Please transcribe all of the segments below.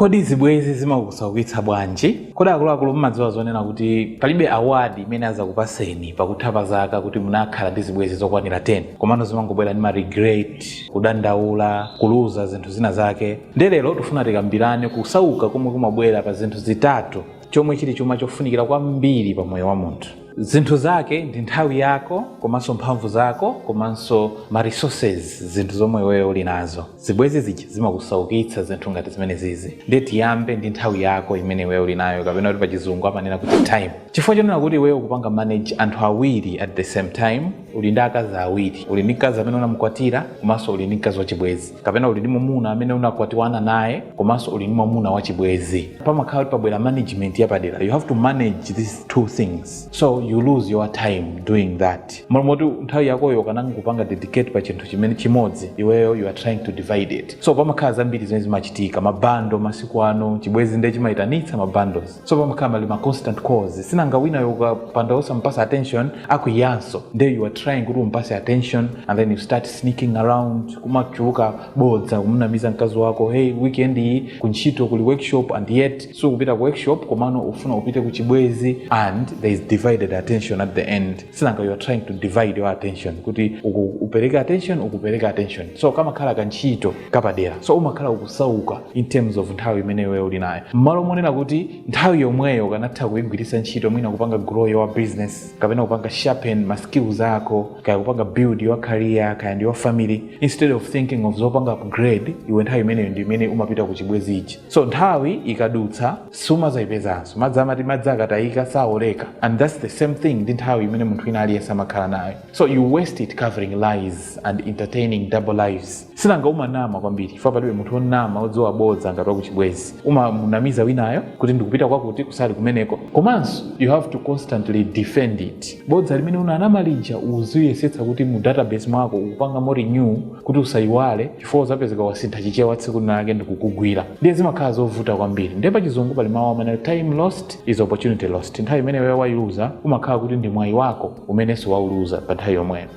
Kodi zibwezi zimakusaukitsa bwanji? Kodi akuluakulu mumadziwa zonena kuti palibe award imene azakupaseni pakutha zaka kuti munakhala ndi zibwezi zokwanira 10, komano zimangobwera ndi ma regret, kudandaula, kuluza zinthu zina zake. Lero tifuna tikambirane kusauka komwe kumabwera pa zinthu zitatu chomwe chili chuma chofunikira kwambiri pa moyo wa munthu. Zinthu zake ndi nthawi yako, komanso mphamvu zako, komanso ma resources, zinthu zomwe wewe uli nazo. Zibwezi ziji zimakusaukitsa zinthu ngati zimenezi. Ndiye tiyambe ndi nthawi yako imene wewe uli nayo, kapena kuti pa chizungu amanena kuti time. Chifukwa chonena kuti wewe ukupanga manage anthu awiri at the same time, uli ndi akazi awiri. Uli ndi mkazi amene unamukwatira, komanso uli ndi mkazi wa chibwezi. Kapena uli ndi mwamuna amene unakwatiwana naye, komanso uli ndi mwamuna wa chibwezi. Pamakhala pabwera management yapadera. You have to manage these two things. So you lose your time doing that. Moti nthawi yakoyo kananga kupanga dedicate pa chinthu chimene chimodzi, iweyo you are trying to divide it. So pamakhala zambiri zimene zimachitika, mabando masiku ano, chibwezi ndiye chimaitanitsa mabundles. So pamakhala mali ma constant calls. Sinanga wina yokapanda osampasa attention akuyanso. Then you are trying kuti umpase attention, and then you start sneaking around, kumachuluka bodza kumunamiza mkazi wako, hey weekend hii kunchito kuli workshop, and yet so kupita ku workshop komano ufuna upite ku chibwezi, and there is divided attention at the end. Sinanga you are trying to divide your attention kuti upereka attention. So kama khala kanchito kapadera, so umakhala ukusauka in terms of nthawi imene wewe uli nayo. Mmalo monena kuti nthawi yomweyo kanatha kuigwiritsa ntchito mwina kupanga grow your business, kapena kupanga sharpen ma skills zako, kaya kupanga build your career, kaya your family, instead of thinking of zopanga upgrade, iwe nthawi imene ndi imene umapita ku chibwezi ichi. So nthawi ikadutsa suma zaipezanso, madzamati madzakatayika saoleka, and that's the same thing ndi nthawi imene munthu ina aliyense amakhala nayo. So you waste it covering lies and entertaining double lives. Sinanga umanama kwambiri, fa palibe munthu onama odziwa bodza ngati wa ku chibwezi. Umamunamiza winayo kuti ndikupita kwakuti kusali kumeneko, komanso you have to constantly defend it. Bodza limene unanama lija uziyesetsa kuti mu database mwako ukupanga more renew kuti usayiwale, chifukwa zapezeka wasintha chichewa tsiku linake ndikukugwira. Ndiye zimakhala zovuta kwambiri. Ndiye pa chizungu pali mawu amene time lost is opportunity lost. Nthawi imene wewe wayiluza umakhala kuti ndi mwayi wako umene siwauluza pa nthawi yomweyo.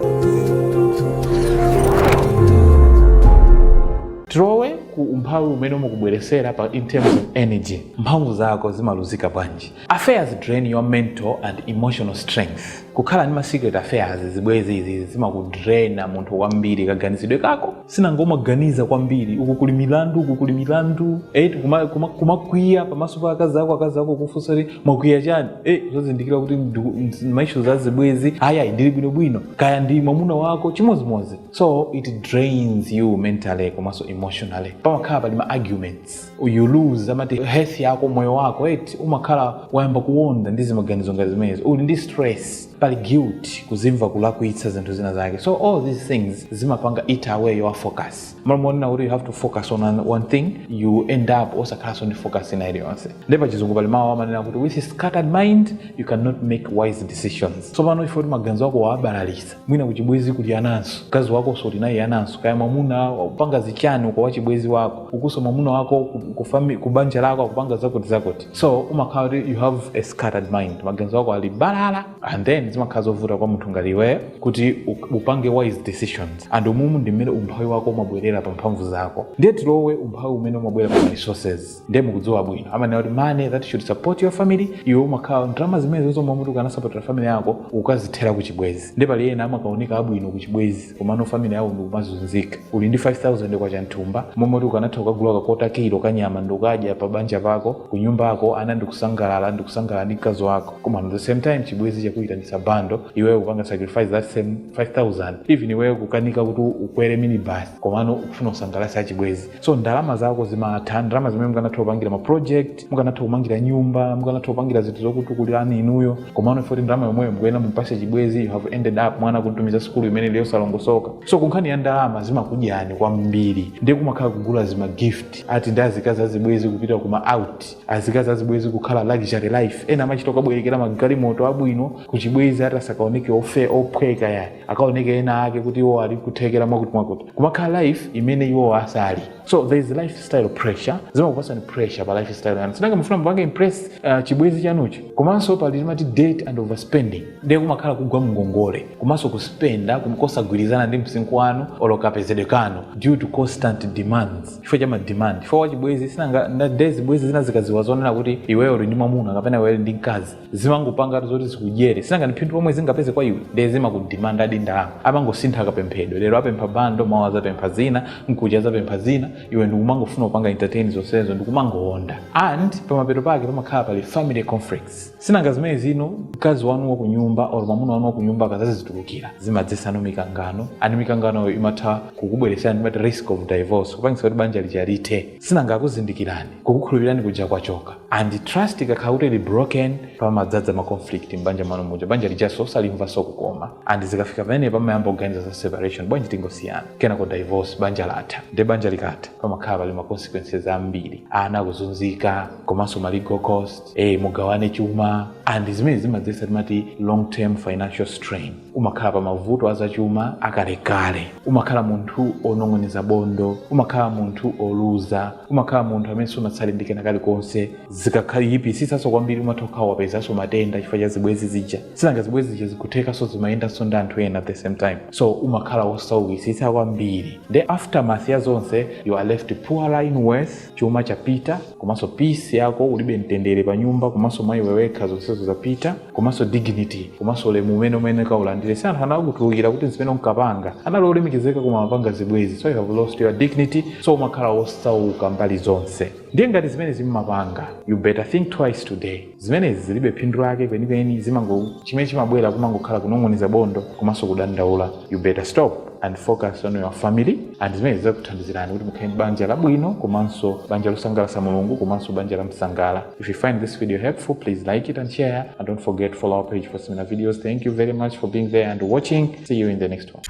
Tilowe ku umphawi umene umukubweresera pa in terms of energy. Mphamvu zako zimaluzika bwanji. Affairs drain your mental and emotional strength. Kukhala ndi ma secret affairs zibwezi izi zimakudraina munthu kwambiri kaganizidwe kako. Sinanga umaganiza kwambiri, uku kuli milandu, kumakwiya pamaso pa akazi ako kufunsa kuti mwakwiya chani? Zozindikira kuti maisho za zibwezi aya ndili bwino, kaya ndi mwamuna wako chimozimozi. So it drains you mentally komanso emotionally. Pamakhala pali ma arguments, you lose amati health yako, moyo wako, umakhala wayamba kuwonda ndi zimaganizo ngati zimenezi. Uli ndi stress, pali guilt, kuzimva kulakwitsa zinthu zina zake. So all these things zimapanga eat away your focus. Mwana kuti you have to focus on one thing, you end up osakhala on focus in area yonse. Ndipo chizungu pali mawu amanena kuti with a scattered mind you cannot make wise decisions. So pano ifoti maganizo wako wabalalisa, mwina kuchibwezi kuli ananso, kazi wako soti naye ananso, kaya mwamuna upanga zichani kwa chibwezi wako, ukuso mwamuna wako kubanja lako akupanga zakoti. So umakhala kuti you have a scattered mind, maganizo wako ali balala, and then zimakhala zovuta kwa munthu ngati iwe kuti upange wise decisions. And umumu ndi mmene umphawi wako umabwerera pa mphamvu zako. Ndiye tilowe umphawi umene umabwera pa resources. Ndiye mukudziwa bwino amanena kuti money that should support your family, iwe umakhala ndalama zimene zomwe munthu kana support family yako ukazithera ku chibwezi. Ndiye pali ena amakaoneka abwino ku chibwezi, komano family yako ndikumazunzika. Uli ndi 5000 kwa chantumba, momwe ukanatha kugula kakota kilo kanyama ndokadya pa banja pako, ku nyumba yako, ana ndikusangalala ndi mkazi wako. Koma at the same time chibwezi chakuyitanitsa bando, iwe upanga sacrifice that same 5000, even iwe kukanika kuti ukwere minibus, komano ukufuna usangalatsa chibwezi. So ndalama zako zimatha, ndalama zimene mukanatha kupangira ma project, mukanatha kumangira nyumba, mukanatha kupangira zinthu zokutukulirani inuyo, komano ifoti ndalama yomweyo mukuyenda mupase chibwezi, you have ended up mwana kutumiza skulu imene leo salongosoka. So kunkhani ya ndalama zimakudyani kwambiri. Ndiye kumakhala kugula zima gift, ati ndi azikazi azibwezi kupita kuma out, azikazi azibwezi kukhala luxury life. Ena amachitoka bwerekera magalimoto abwino ku chibwezi hata sakaoneke ophweka yani, akaoneke ena ake kuti iwo ali kuthekera mwakuti. Kumakhala life imene iwo asali. So there is lifestyle pressure. Zimangopasa ni pressure pa lifestyle yanu. Sinanga mfuna mpange impress chibwenzi chanuchi. Komanso pali timati debt and overspending. Ndiye kumakhala kugwa mngongole. Komanso kuspenda kumkosagwirizana ndi msinkhu wanu olokapezedwe kanu due to constant demands. Chifukwa cha demand. Chifukwa chibwenzi sinanga ndade zibwenzi zina zikaziwa zonena kuti iweyo uli ndi mwamuna kapena iweyo ndi mkazi. Zimangopanga zoti zikujere. Sinanga mphindu pomwe zingapeze kwa iwe. Ndiye zimakudemand adi ndalama. Amangosintha kapemphedwe. Lero apempha bando, mawa zapempha zina, nkuja zapempha zina, iwe ndikumangofuna kupanga entertain zonsezo ndikumangoonda. And pamapeto pake pamakhala pali family conflicts. Sinanga zimene zino mkazi wanu wa kunyumba or mwamuna wanu wa kunyumba akazazitulukira zimadzesano mikangano, and mikangano imatha kukubweresani ndi risk of divorce, kupangisa kuti banja lichalite. Sinanga akuzindikirani, kukukhulupirani kuja kwachoka. And trust ikakhala kuti ili broken pamadzaza ma conflict mbanja mwanu muja, banja lijaso salimva sokukoma. And zikafika pamene pamayamba kuganiza za separation, bwanji tingosiyana, kenako divorce, banja latha. Nde banja likatha pamakhala pali ma consequences ambiri, ana kuzunzika, komanso ma legal cost, mugawane chuma, and zimene zimadzesa timati long term financial strain. Umakhala pa mavuto aza chuma akalekale, umakhala munthu onong'oneza bondo, umakhala munthu oluza, umakhala munthu amene sunatsalimbikira kalikonse. Zikakhala ipi sisaso kwambiri umatokha wapezaso matenda chifukwa cha zibwenzi zija. Sinanga zibwenzi zija zikuthekaso zimayendanso ndi anthu ena at the same time. So umakhala wosaukitsitsa kwambiri. The aftermath ya zonse, you are left poor in worth, chuma chapita, komanso peace yako ulibe mtendere pa nyumba, komanso mwayi wewekha zonsezo zapita, komanso dignity, komanso ulemu umene kaulandire. Santhu anakutulukira kuti zimene unkapanga analolemekezeka koma mapanga zibwenzi. So you have lost your dignity, so umakhala wosauka mbali zonse. Ndiye ngati zimene zimapanga, you better think twice today. Zimene zilibe phindu lake kwenikweni, chimene chimabwera kumangokhala kunong'oneza bondo komanso kudandaula. You better stop and focus on your family, and zimene zizakuthandizirani kuti mukhale banja labwino, komanso banja losangalatsa Mulungu, komanso banja la msangala. If you find this video helpful, please like it and share, and don't forget to follow our page for similar videos. Thank you very much for being there and watching. See you in the next one.